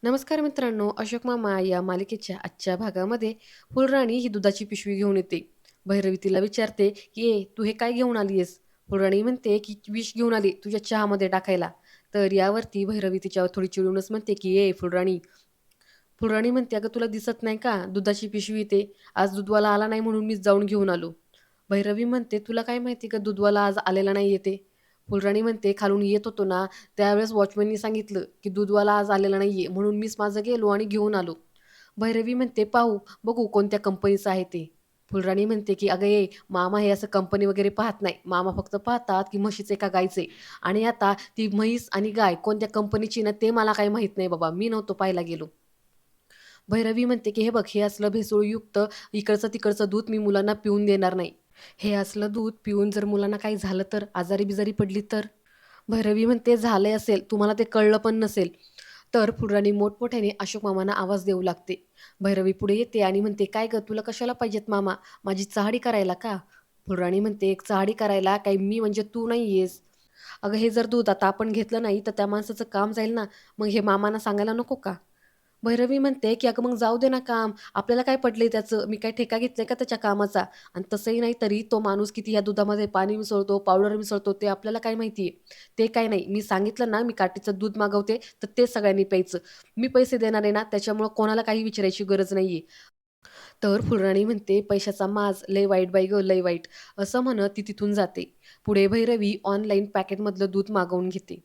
नमस्कार मित्रांनो, अशोक मामा या मालिकेच्या आजच्या भागामध्ये फुलराणी ही दुधाची पिशवी घेऊन येते. भैरवी तिला विचारते की तू हे काय घेऊन आलीयस? फुलराणी म्हणते की विष घेऊन आली तुझ्या चहामध्ये टाकायला. तर यावरती भैरवी तिच्यावर थोडी चिडूनच म्हणते की फुलराणी. फुलराणी म्हणते अगं तुला दिसत नाही का दुधाची पिशवी ते आज दूधवाला आला नाही म्हणून मीच जाऊन घेऊन आलो. भैरवी म्हणते तुला काय माहिती का दूधवाला आज आलेला नाही येते. फुलराणी म्हणते खालून येत होतो ना त्यावेळेस वॉचमॅननी सांगितलं की दूधवाला आज आलेला नाहीये म्हणून मीच माझं गेलो आणि घेऊन आलो. भैरवी म्हणते पाहू बघू कोणत्या कंपनीचं आहे ते. फुलराणी म्हणते की अगं मामा हे असं कंपनी वगैरे पाहत नाही, मामा फक्त पाहतात की म्हशीचे का गायचे. आणि आता ती म्हैस आणि गाय कोणत्या कंपनीची ना ते मला काही माहित नाही बाबा, मी नव्हतो पाहायला गेलो. भैरवी म्हणते की हे बघ हे असलं भेसळयुक्त इकडचं तिकडचं दूध मी मुलांना पिऊन देणार नाही. हे असलं दूध पिऊन जर मुलांना काही झालं तर आजारी बिजारी पडली तर. भैरवी म्हणते झालंय असेल तुम्हाला ते कळलं पण नसेल. तर फुलराणी मोठमोठ्याने अशोक मामांना आवाज देऊ लागते. भैरवी पुढे येते आणि म्हणते काय ग तुला कशाला पाहिजेत मामा, माझी चहाडी करायला का? फुलराणी म्हणते एक चहाडी करायला काही मी म्हणजे तू नाही येस. अगं हे जर दूध आता आपण घेतलं नाही तर त्या माणसाचं काम जाईल ना, मग हे मामांना सांगायला नको का? भैरवी म्हणते की अगं मग जाऊ दे ना काम, आपल्याला काय पडलंय त्याचं, मी काय ठेका घेतलाय का त्याच्या कामाचा? आणि तसंही नाही तरी तो माणूस किती या दुधामध्ये पाणी मिसळतो, पावडर मिसळतो ते आपल्याला काय माहितीये. ते काय नाही, मी सांगितलं ना मी काठीचं दूध मागवते तर ते सगळ्यांनी प्यायचं. मी पैसे देणार आहे ना त्याच्यामुळं कोणाला काही विचारायची गरज नाहीये. तर फुलराणी म्हणते पैशाचा माज लय वाईट बाई गं लय वाईट, असं म्हणत ती तिथून जाते. पुढे भैरवी ऑनलाईन पॅकेटमधलं दूध मागवून घेते.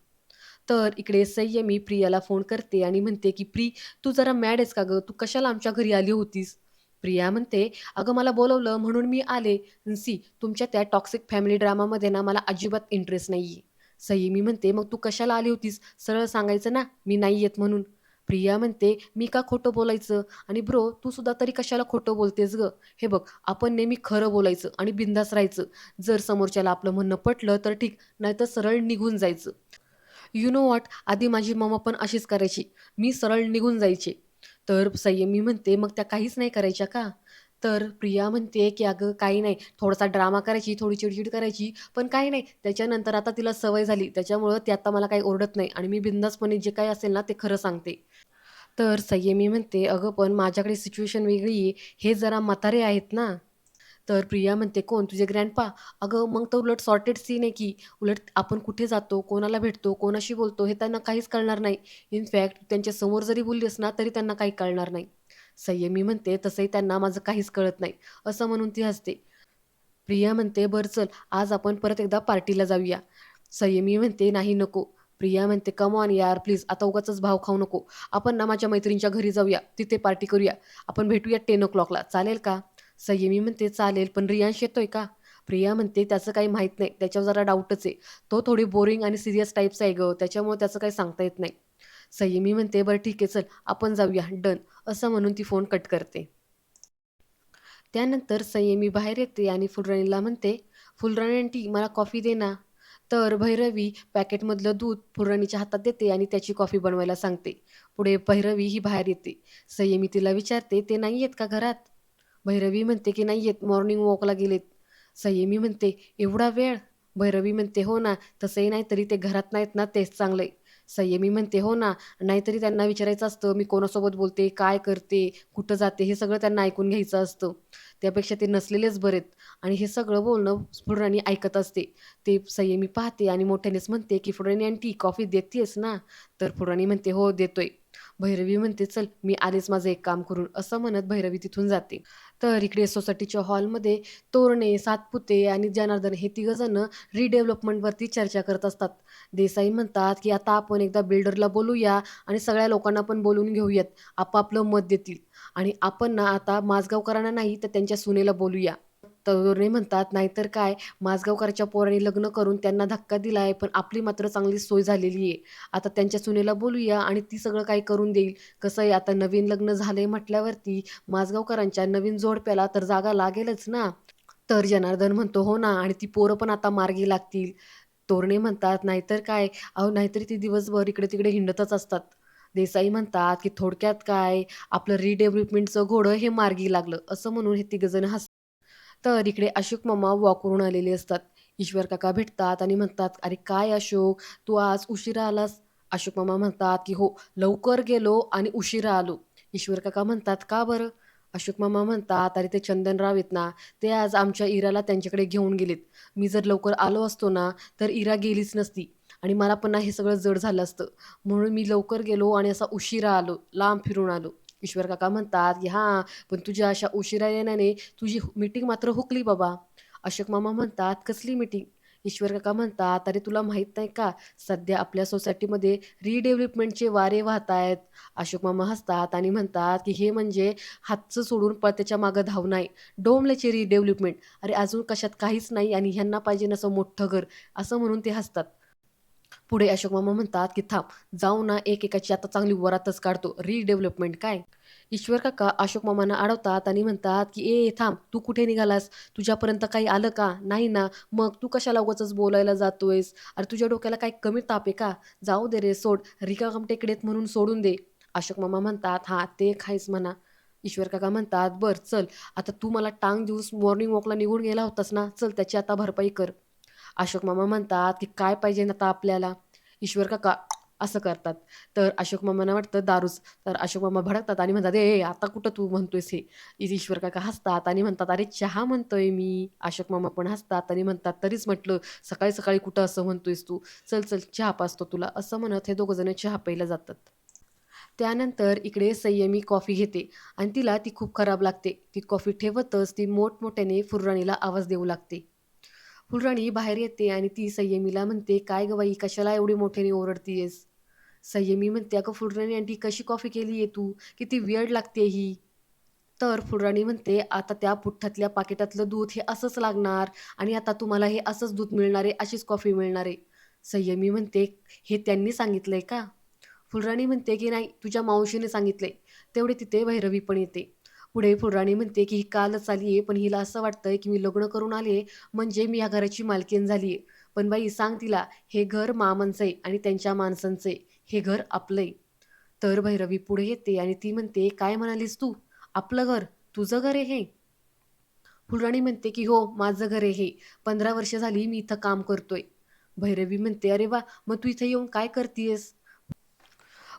तर इकडे संयमी प्रियाला फोन करते आणि म्हणते की तू जरा मॅड आहेस का गं, तू कशाला आमच्या घरी आली होतीस? प्रिया म्हणते अगं मला बोलवलं म्हणून मी आले. तुमच्या त्या टॉक्सिक फॅमिली ड्रामामध्ये ना मला अजिबात इंटरेस्ट नाहीये. संयमी म्हणते मग तू कशाला आली होतीस, सरळ सांगायचं ना मी नाही येत म्हणून. प्रिया म्हणते मी का खोटं बोलायचं? आणि ब्रो तू सुद्धा तरी कशाला खोटं बोलतेस ग? हे बघ आपण नेहमी खरं बोलायचं आणि बिंदास राहायचं. जर समोरच्याला आपलं म्हणणं पटलं तर ठीक, नाहीतर सरळ निघून जायचं. यू नो व्हॉट, आधी माझी मम्मा पण अशीच करायची. मी सरळ निघून जायचे. तर संयमी म्हणते, "मग त्या काहीच नाही करायच्या का?" तर प्रिया म्हणते, की "अगं काही नाही, थोडासा ड्रामा करायची, थोडी चिडचिड करायची, पण काही नाही. त्याच्यानंतर आता तिला सवय झाली. त्याच्यामुळं ती आता मला काही ओरडत नाही आणि मी बिनधास्तपणे जे काही असेल ना, ते खरं सांगते." तर संयमी म्हणते, "अगं पण माझ्याकडे सिच्युएशन वेगळी आहे. हे जरा म्हातारे आहेत ना." तर प्रिया म्हणते, "कोण तुझे ग्रँडपा?" अगं मग तर उलट सॉर्टेड सीन आहे की. उलट आपण कुठे जातो, कोणाला भेटतो, कोणाशी बोलतो हे त्यांना काहीच कळणार नाही. इनफॅक्ट त्यांच्या समोर जरी बोललीस ना, तरी त्यांना काही कळणार नाही. संयमी म्हणते, "तसंही त्यांना माझं काहीच कळत नाही." असं म्हणून ती हसते. प्रिया म्हणते, "बरं चल, आज आपण परत एकदा पार्टीला जाऊया." संयमी म्हणते, "नाही नको." प्रिया म्हणते, "कम ऑन यार प्लीज, आता उगाचच भाव खाऊ नको. आपण ना माझ्या मैत्रिणीच्या घरी जाऊया, तिथे पार्टी करूया. आपण भेटूया 10:00 चालेल का?" संयमी म्हणते, "चालेल, पण रियांश येतोय का?" प्रिया म्हणते, "त्याचं काही माहीत नाही. त्याच्यावर जरा डाऊटच आहे. तो थोडी बोरिंग आणि सीरियस टाईपचा आहे गं, त्याच्यामुळे त्याचं काही सांगता येत नाही." संयमी म्हणते, "बरं ठीक आहे, चल आपण जाऊया, डन." असं म्हणून ती फोन कट करते. त्यानंतर संयमी बाहेर येते आणि फुलराणीला म्हणते, "फुलराणी आंटी मला कॉफी दे ना." तर भैरवी पॅकेटमधलं दूध फुलराणीच्या हातात देते आणि त्याची कॉफी बनवायला सांगते. पुढे भैरवी ही बाहेर येते. संयमी तिला विचारते, "ते नाही आहेत का घरात?" भैरवी म्हणते की "नाही आहेत, मॉर्निंग वॉकला गेलेत." संयमी म्हणते, "एवढा वेळ?" भैरवी म्हणते, "हो ना, तसंही नाही तरी ते घरात नाहीत ना तेच चांगलंय." संयमी म्हणते, "हो ना, नाहीतरी त्यांना विचारायचं असतं मी कोणासोबत बोलते, काय करते, कुठं जाते हे सगळं त्यांना ऐकून घ्यायचं असतं. त्यापेक्षा ते नसलेलेच बरेत." आणि हे सगळं बोलणं स्फुरणी ऐकत असते. ते संयमी पाहते आणि मोठ्यानेच म्हणते की "फुलराणी आंटी कॉफी देतेयस ना?" तर फुलराणी म्हणते, "हो देतोय." भैरवी म्हणते, "चल मी आलेच माझं एक काम करून." असं म्हणत भैरवी तिथून जाते. तर इकडे सोसायटीच्या हॉलमध्ये तोरणे, सातपुते आणि जनार्दन हे तिघंजणं रिडेव्हलपमेंटवरती चर्चा करत असतात. देसाई म्हणतात की "आता आपण एकदा बिल्डरला बोलूया आणि सगळ्या लोकांना पण बोलवून घेऊयात. आपापलं मत देतील आणि आपण ना आता माझगावकरांना नाही तर त्यांच्या सुनेला बोलूया." तरुणी म्हणतात, "नाहीतर काय, माझगावकरच्या पोराने लग्न करून त्यांना धक्का दिलाय, पण आपली मात्र चांगली सोय झालेली आहे. आता त्यांच्या सुनेला बोलूया आणि ती सगळं काही करून देईल. कसं आहे, आता नवीन लग्न झालंय म्हटल्यावरती माझगावकरांच्या नवीन जोडप्याला तर जागा लागेलच ना." तर जनार्दन म्हणतो, "हो ना, आणि ती पोरं पण आता मार्गी लागतील." तोरणे म्हणतात, "नाहीतर काय, अहो नाहीतरी ती दिवसभर इकडे-तिकडे हिंडतच असतात." देसाई म्हणतात, की "थोडक्यात काय, आपलं रिडेव्हलपमेंटचं घोडं हे मार्गी लागलं." असं म्हणून हे तिघंजण तर इकडे अशोक मामा वॉकवरून आलेले असतात. ईश्वर काका भेटतात आणि म्हणतात, "अरे काय अशोक, तू आज उशिरा आलास?" अशोक मामा म्हणतात की हो, लवकर गेलो आणि उशिरा आलो. ईश्वर काका म्हणतात, का बरं? अशोक मामा म्हणतात, अरे ते चंदनराव आहेत ना, ते आज आमच्या इराला त्यांच्याकडे घेऊन गेलेत. मी जर लवकर आलो असतो ना, तर इरा गेलीच नसती आणि मला पण ना हे सगळं जड झालं असतं. म्हणून मी लवकर गेलो आणि असा उशिरा आलो, लांब फिरून आलो. ईश्वर काका म्हणतात की हां, पण तुझ्या अशा उशिरा येण्याने तुझी मीटिंग मात्र हुकली बाबा. अशोक मामा म्हणतात, कसली मीटिंग? ईश्वर काका म्हणतात, अरे तुला माहित नाही का, सध्या आपल्या सोसायटीमध्ये रिडेव्हलपमेंटचे वारे वाहत आहेत. अशोक मामा हसतात आणि म्हणतात की हे म्हणजे हातचं सोडून पळत्याच्या मागं धावणं आहे. डोंबल्याची रिडेव्हलपमेंट. अरे अजून कशात काहीच नाही आणि ह्यांना पाहिजे असं मोठं घर, असं म्हणून ते हसतात. पुढे अशोक मामा म्हणतात की थांब, जाऊ ना एकेकाची आता चांगली वरातच काढतो. रिडेव्हलपमेंट काय? ईश्वर काका अशोक मामांना अडवतात आणि म्हणतात की ए थांब, तू कुठे निघालास? तुझ्यापर्यंत काही आलं का? नाही ना. मग तू कशाला उगाचच बोलायला जातोयस? अरे तुझ्या डोक्याला काही कमी ताप आहे का? जाऊ दे रे, सोड. रिकाम टेकडेत म्हणून सोडून दे. अशोक मामा म्हणतात, हा ते खायच म्हणा. ईश्वर काका म्हणतात, बर चल, आता तू मला टांग दिवस मॉर्निंग वॉकला निघून गेला होतास ना, चल त्याची आता भरपाई कर. अशोक मामा म्हणतात की काय पाहिजे ना आता आपल्याला? ईश्वर काका असं करतात. तर अशोक मामांना वाटतं दारूच. तर अशोक मामा भडकतात आणि म्हणतात, ए आता कुठं तू म्हणतोयस हे? ईश्वर काका हसतात आणि म्हणतात, अरे चहा म्हणतोय मी. अशोक मामा पण हसतात आणि म्हणतात, तरीच म्हटलं, सकाळी सकाळी कुठं असं म्हणतोयस तू? चल चल, चहा पाचतो तुला, असं म्हणत हे दोघं जण चहा प्यायला जातात. त्यानंतर इकडे संयमी कॉफी घेते आणि तिला ती खूप खराब लागते. ती कॉफी ठेवतच ती मोठमोठ्याने फुलराणीला आवाज देऊ लागते. फुलराणी बाहेर येते आणि ती संयमीला म्हणते, काय ग बाई, कशाला एवढी मोठ्याने ओरडतीयस? संयमी म्हणते, अगं फुलराणी आंटी, कशी कॉफी केली आहे तू? किती वेळ लागते ही. तर फुलराणी म्हणते, आता त्या पुठ्ठातल्या पाकिटातलं दूध हे असंच लागणार आणि आता तुम्हाला हे असंच दूध मिळणार आहे, अशीच कॉफी मिळणार आहे. संयमी म्हणते, हे त्यांनी सांगितलंय का? फुलराणी म्हणते की नाही, तुझ्या मावशीने सांगितलंय. तेवढे तिथे भैरवी पण येते. पुढे फुलराणी म्हणते की ही कालच आली आहे, पण हिला असं वाटतंय की मी लग्न करून आले म्हणजे मी या घराची मालकीण झाली आहे. पण बाई सांग तिला, हे घर मामांचं आहे आणि त्यांच्या माणसांचं आहे. हे घर आपलं आहे. तर भैरवी पुढे येते आणि ती म्हणते, काय म्हणालीस तू? आपलं घर? तुझं घर आहे हे? फुलराणी म्हणते की हो, माझं घर आहे हे. 15 वर्ष झाली मी इथं काम करतोय. भैरवी म्हणते, अरे वा, मग तू इथे येऊन काय करतेयस?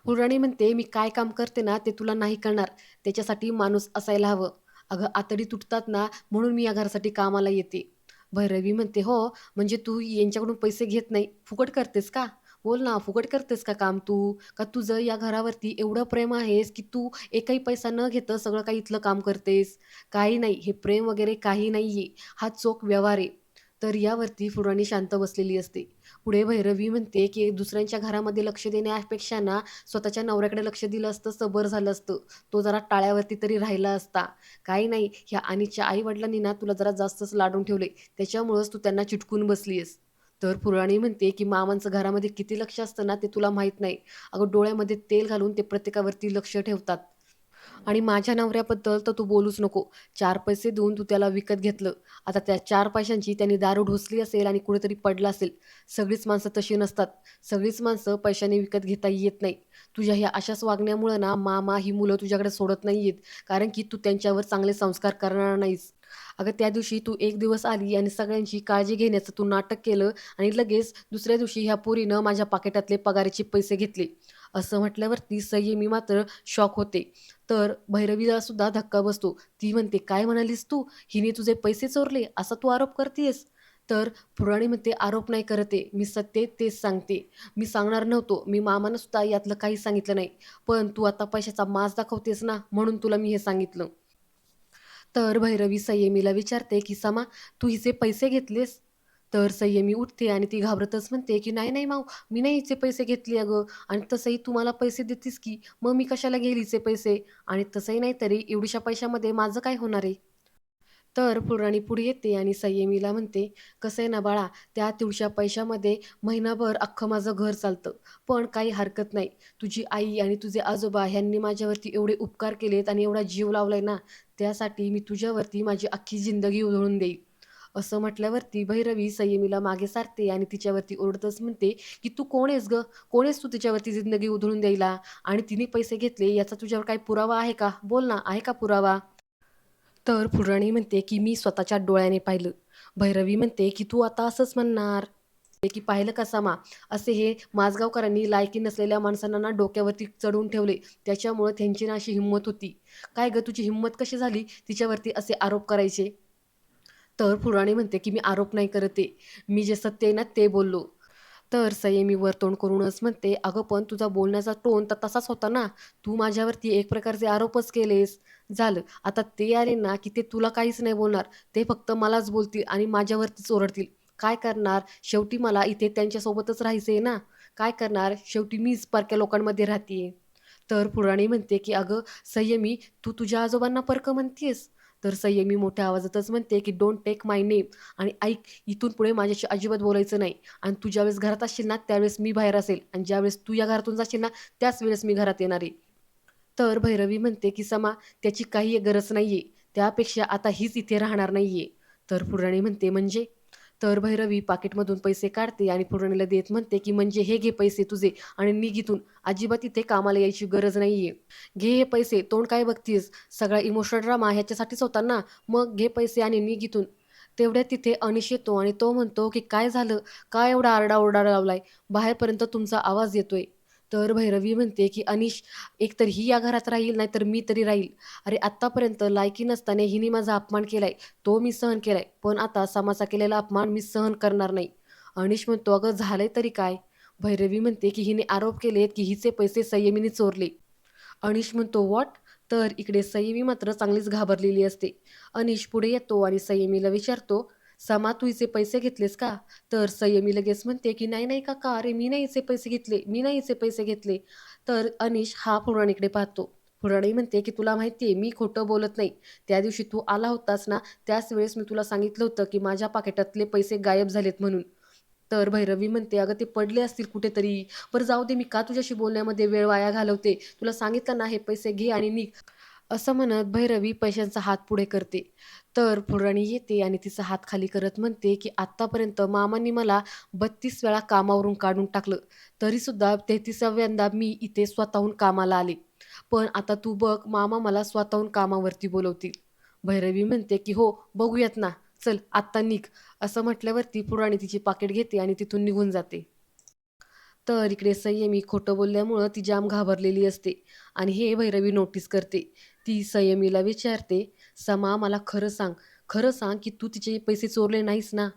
फुलराणी म्हणते, मी काय काम करते ना ते तुला नाही कळणार. त्याच्यासाठी माणूस असायला हवं. अगं आतडी तुटतात ना, म्हणून मी या घरासाठी कामाला येते. भैरवी म्हणते, हो, म्हणजे तू यांच्याकडून पैसे घेत नाही, फुकट करतेस का? बोल ना, फुकट करतेस का काम तू? का तुझं या घरावरती एवढं प्रेम आहेस की तू एकही पैसा न घेता सगळं काही इथलं काम करतेस? काही नाही, हे प्रेम वगैरे काही नाहीये. हा चोख व्यवहार आहे. तर यावरती फुलराणी शांत बसलेली असते. पुढे भैरवी म्हणते की दुसऱ्यांच्या घरामध्ये लक्ष देण्यापेक्षा ना, स्वतःच्या नवऱ्याकडे लक्ष दिलं असतं तर बरं झालं असतं. तो जरा टाळ्यावरती तरी राहिला असता. काही नाही, ह्या अनिलच्या आई-वडिलांनी ना तुला जरा जास्तच लाडून ठेवले. त्याच्यामुळंच तू त्यांना चिटकून बसली आहेस. तर पुराणी म्हणते, की मामांचं घरामध्ये किती लक्ष असतं ना, ते तुला माहीत नाही. अगं डोळ्यामध्ये तेल घालून ते प्रत्येकावरती लक्ष ठेवतात. आणि माझ्या नवऱ्याबद्दल तर तू बोलूच नको. 4 पैसे देऊन तू त्याला विकत घेतलं. आता त्या 4 पैशांची त्याने दारू ढोसली असेल आणि कुठेतरी पडला असेल. सगळीच माणसं तशी नसतात. सगळीच माणसं पैशाने विकत घेता येत नाही. तुझ्या ह्या अशाच वागण्यामुळं ना मामा ही मुलं तुझ्याकडे सोडत नाहीयेत. कारण की तू त्यांच्यावर चांगले संस्कार करणार नाहीस. अगं त्या दिवशी तू एक दिवस आली आणि सगळ्यांची काळजी घेण्याचं तू नाटक केलं आणि लगेच दुसऱ्या दिवशी ह्या पोरीनं माझ्या पाकिटातले पगाराचे पैसे घेतले. असं म्हटल्यावरती संयमी मात्र शॉक होते. तर भैरवीला सुद्धा धक्का बसतो. ती म्हणते, "काय म्हणालीस तू? हिने तुझे पैसे चोरले, असा तू आरोप करतीयेस?" तर पुराणी म्हणते, "आरोप नाही करत आहे. मी सत्य तेच सांगते. मी सांगणार नव्हतो. मी मामानं सुद्धा यातलं काहीच सांगितलं नाही. पण तू आता पैशाचा माज दाखवतेस ना, म्हणून तुला मी हे सांगितलं." तर भैरवी संयमीला विचारते, की "समा, तू हिचे पैसे घेतलेस?" तर संयमी उठते आणि ती घाबरतच म्हणते, की "नाही, नाही माऊ, मी नाही हिचे पैसे घेतले अगं, आणि तसंही तू मला पैसे देतीस की, मग मी कशाला घेईल हिचे पैसे? आणि तसंही नाही तरी एवढ्याशा पैशामध्ये माझं काय होणार आहे?" तर पुराणी पुढे येते आणि संयमीला म्हणते, "कसं आहे ना बाळा, त्या तेवढ्या पैशामध्ये महिनाभर अख्खं माझं घर चालतं. पण काही हरकत नाही. तुझी आई आणि तुझे आजोबा ह्यांनी माझ्यावरती एवढे उपकार केलेत आणि एवढा जीव लावलाय ना, त्यासाठी मी तुझ्यावरती माझी अख्खी जिंदगी उधळून देईन." असं म्हटल्यावरती भैरवी संयमीला मागे सारते आणि तिच्यावरती ओरडतच म्हणते, की "तू कोण आहेस गं? कोण आहेस तू तिच्यावरती जिंदगी उधळून द्यायला? आणि तिने पैसे घेतले याचा तुझ्यावर काही पुरावा आहे का? बोल ना, आहे का पुरावा?" तर पुराणी म्हणते, की "मी स्वतःच्या डोळ्याने पाहिलं." भैरवी म्हणते, की "तू आता असंच म्हणणार?" की पाहिलं का समा, असे हे माझगावकरांनी लायकी नसलेल्या माणसांना ना डोक्यावरती चढवून ठेवले. त्याच्यामुळं त्यांची ना अशी हिंमत होती. काय गं तुझी हिंमत कशी झाली तिच्यावरती असे आरोप करायचे? तर पुराणी म्हणते की मी आरोप नाही करत आहे. मी जे सत्य आहे ना ते बोललो. तर संयमी वर तोंड करूनच म्हणते, "अगं पण तुझा बोलण्याचा टोन तर तसाच होता ना. तू माझ्यावरती एक प्रकारचे आरोपच केलेस." झालं. आता ते आले ना, की ते तुला काहीच नाही बोलणार. ते फक्त मलाच बोलतील आणि माझ्यावरतीच ओरडतील. काय करणार? शेवटी मला इथे त्यांच्यासोबतच राहायचंय ना. काय करणार? शेवटी मीच परक्या लोकांमध्ये राहतीये. तर पुराणी म्हणते, की "अगं संयमी, तू तुझ्या आजोबांना परकं म्हणतीयेस?" तर संयमी मोठ्या आवाजातच म्हणते, की "डोंट टेक माय नेम आणि ऐक, इथून पुढे माझ्याशी अजिबात बोलायचं नाही. आणि तू ज्यावेळेस घरात असशील ना, त्यावेळेस मी बाहेर असेल आणि ज्यावेळेस तू या घरातून जाशील ना, त्याच वेळेस मी घरात येणार आहे." तर भैरवी म्हणते, की "समा, त्याची काही गरज नाहीये. त्यापेक्षा आता हीच इथे राहणार नाहीये." तर पुराणी म्हणते, "म्हणजे?" तर भैरवी पाकीटमधून पैसे काढते आणि पुरणीला देत म्हणते, की "म्हणजे हे घे पैसे तुझे आणि निघ इथून. अजिबात इथे कामाला यायची गरज नाहीये. घे हे पैसे, तोंड काय बघतीयेस? सगळा इमोशनल ड्रामा ह्याच्यासाठीच होता ना, मग घे पैसे आणि निघ इथून." तेवढ्यात तिथे अनिश येतो आणि तो म्हणतो, की "काय झालं? का एवढा आरडाओरडा लावलाय? बाहेरपर्यंत तुमचा आवाज येतोय." तर भैरवी म्हणते, की "अनिश, एकतर ही या घरात राहील, नाहीतर मी तरी राहील. अरे आत्तापर्यंत लायकी नसताना हिने माझा अपमान केलाय, तो मी सहन केलाय. पण आता समाजा केलेला अपमान मी सहन करणार नाही." अनिश म्हणतो, "अगं झालंय तरी काय?" भैरवी म्हणते, की "हिने आरोप केलेत, की हिचे पैसे संयमीने चोरले." अनिश म्हणतो, "व्हॉट?" तर इकडे संयमी मात्र चांगलीच घाबरलेली असते. अनिश पुढे येतो आणि संयमीला विचारतो, "समा, तू हिचे पैसे घेतलेस का?" तर संयमी लगेच म्हणते, की "नाही, नाही काका, अरे मी नाही हिचे पैसे घेतले, मी नाही हिचे पैसे घेतले." तर अनिश हा पुराणीकडे पाहतो. पुराणी म्हणते, की "तुला माहिती आहे मी खोटं बोलत नाही. त्या दिवशी तू आला होतास ना, त्याच वेळेस मी तुला सांगितलं होतं, की माझ्या पाकिटातले पैसे गायब झालेत म्हणून." तर भैरवी म्हणते, "अगं ते पडले असतील कुठेतरी. बरं जाऊ दे, मी का तुझ्याशी बोलण्यामध्ये वेळ वाया घालवते? तुला सांगितलं ना, हे पैसे घे आणि निघ." असं म्हणत भैरवी पैशांचा हात पुढे करते. तर पुराणी येते आणि तिचा हात खाली करत म्हणते, की "आत्तापर्यंत मामांनी मला 32 वेळा कामावरून काढून टाकलं. तरीसुद्धा 33व्यांदा मी इथे स्वतःहून कामाला आले. पण आता तू बघ, मामा मला स्वतःहून कामावरती बोलवतील." भैरवी म्हणते, की "हो, बघूयात ना. चल आत्ता निघ." असं म्हटल्यावरती पुराणी तिची पाकीट घेते आणि तिथून निघून जाते. तर इकडे संयमी खोटं बोलल्यामुळं ती जाम घाबरलेली असते आणि हे भैरवी नोटीस करते. ती संयमीला विचारते, "समा, मला खरं सांग. खरं सांग की तू तिचे पैसे चोरले नाहीस ना?"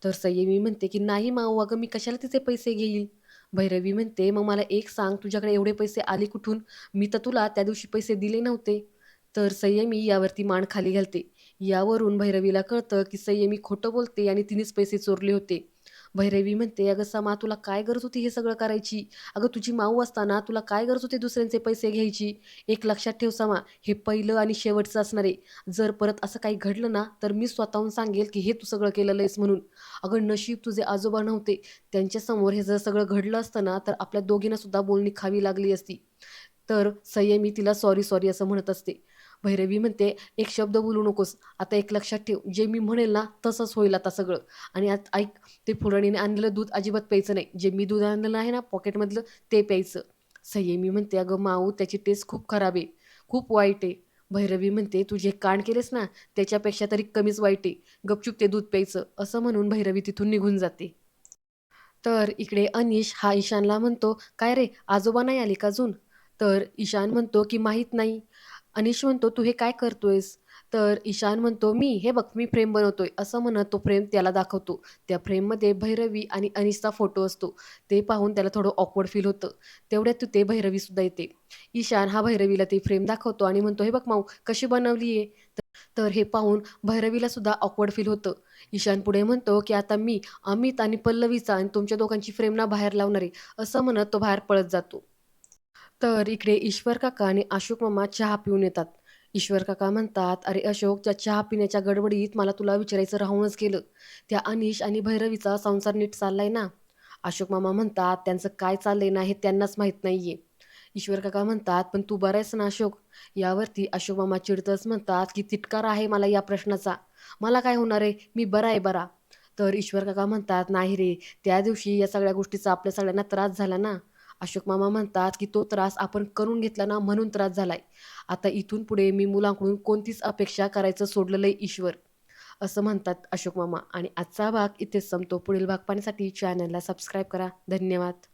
तर संयमी म्हणते, की "नाही माऊ, अगं मी कशाला तिचे पैसे घेईल?" भैरवी म्हणते, "मग मला एक सांग, तुझ्याकडे एवढे पैसे आले कुठून? मी तर तुला त्या दिवशी पैसे दिले नव्हते." तर संयमी यावरती मान खाली घालते. यावरून भैरवीला कळतं, की संयमी खोटं बोलते आणि तिनेच पैसे चोरले होते. भैरवी म्हणते, "अगं समा, तुला काय गरज होती हे सगळं करायची? अगं तुझी माऊ असताना तुला काय गरज होती दुसऱ्यांचे पैसे घ्यायची? एक लक्षात ठेव समा, हे पहिलं आणि शेवटचं असणार आहे. जर परत असं काही घडलं ना, तर मी स्वतःहून सांगेल, की हे तू सगळं केलेलं आहेस म्हणून. अगं नशीब तुझे आजोबा नव्हते. त्यांच्यासमोर हे जर सगळं घडलं असतं ना, तर आपल्या दोघींना सुद्धा बोलणी खावी लागली असती." तर संयमी तिला सॉरी, सॉरी असं म्हणत असते. भैरवी म्हणते, "एक शब्द बोलू नकोस. आता एक लक्षात ठेव, जे मी म्हणेल ना तसंच होईल आता सगळं. आणि आता ऐक, ते पुरणीने आणलेलं दूध अजिबात प्यायचं नाही. जे मी दूध आणलेलं आहे ना पॉकेटमधलं ते प्यायचं." संयमी म्हणते, "अगं माऊ, त्याची टेस्ट खूप खराब आहे. खूप वाईट आहे." भैरवी म्हणते, "तू जे कांड केलेस ना त्याच्यापेक्षा तरी कमीच वाईट आहे. गपचूप ते दूध प्यायचं." असं म्हणून भैरवी तिथून निघून जाते. तर इकडे अनिश हा ईशानला म्हणतो, "काय रे, आजोबा नाही आले का अजून?" तर ईशान म्हणतो, की "माहीत नाही." अनिश म्हणतो, "तू हे काय करतोयस?" तर ईशान म्हणतो, "मी हे बघ, मी फ्रेम बनवतोय." असं म्हणत तो फ्रेम त्याला दाखवतो. त्या फ्रेममध्ये भैरवी आणि अनिशचा फोटो असतो. ते पाहून त्याला थोडं ऑकवर्ड फील होतं. तेवढ्यात तिथे भैरवीसुद्धा येते. ईशान हा भैरवीला ती फ्रेम दाखवतो आणि म्हणतो, "हे बघ माऊ, कशी बनवली आहे?" तर हे पाहून भैरवीला सुद्धा ऑकवर्ड फील होतं. ईशान पुढे म्हणतो, की "आता मी अमित आणि पल्लवीचा आणि तुमच्या दोघांची फ्रेम ना बाहेर लावणार आहे." असं म्हणत तो बाहेर पळत जातो. तर इकडे ईश्वर काका आणि अशोक मामा चहा पिऊन येतात. ईश्वर काका म्हणतात, "अरे अशोक, त्या चहा पिण्याच्या गडबडीत मला तुला विचारायचं राहूनच गेलं. त्या अनिश आणि भैरवीचा संसार नीट चाललाय ना?" अशोक मामा म्हणतात, "त्यांचं काय चाललंय ना हे त्यांनाच माहीत नाहीये." ईश्वर काका म्हणतात, "पण तू बरा आहेस ना अशोक?" यावरती अशोक मामा चिडतच म्हणतात, की "तिटकार आहे मला या प्रश्नाचा. मला काय होणार आहे? मी बरा आहे बरा." तर ईश्वर काका म्हणतात, "नाही रे, त्या दिवशी या सगळ्या गोष्टीचा आपल्या सगळ्यांना त्रास झाला ना." अशोक मामा म्हणतात, की "तो त्रास आपण करून घेतला ना म्हणून त्रास झालाय. आता इथून पुढे मी मुलांकडून कोणतीच अपेक्षा करायचं सोडलेलं आहे ईश्वर." असं म्हणतात अशोक मामा. आणि आजचा भाग इथेच संपतो. पुढील भाग पाहण्यासाठी चॅनलला सबस्क्राईब करा. धन्यवाद.